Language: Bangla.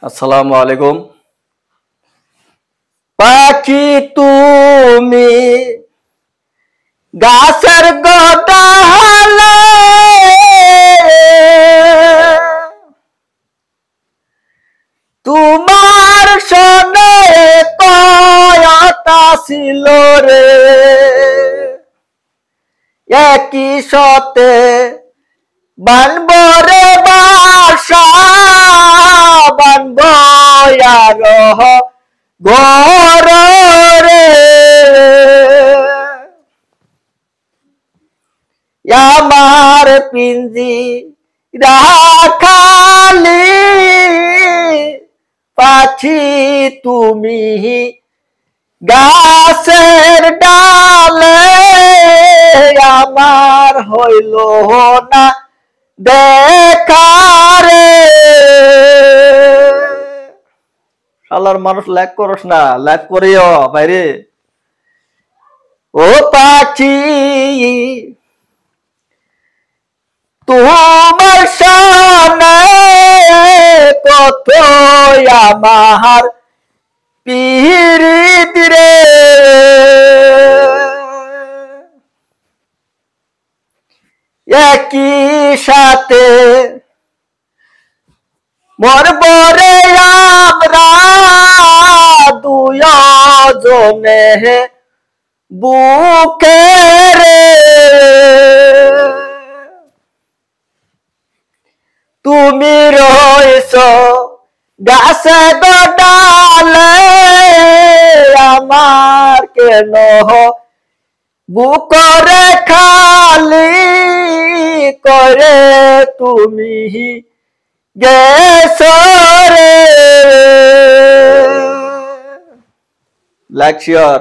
আসসালামু আলাইকুম। পাখি তুমি গাছের গোড়ালে তোমার সনে কয়তা ছিল রে একই সতে বানব রে বাসা বানব আর ঘর রে আমার পিঞ্জি রাখালি পাখি তুমি গাছের ডালে আমার হইল না দেখারে শালার মানুষ লাইক করস না, লাইক করিও বাইরে। ও পাখি তোমার সামনে কত আমার পিরিত রে একই সাথে মরব রে আমরা দুজনে বুকে রে তুমি রয়েছ গাছে ডালে আমার কেন বুকরে খালি করে তুমি গেছো রে। Like share.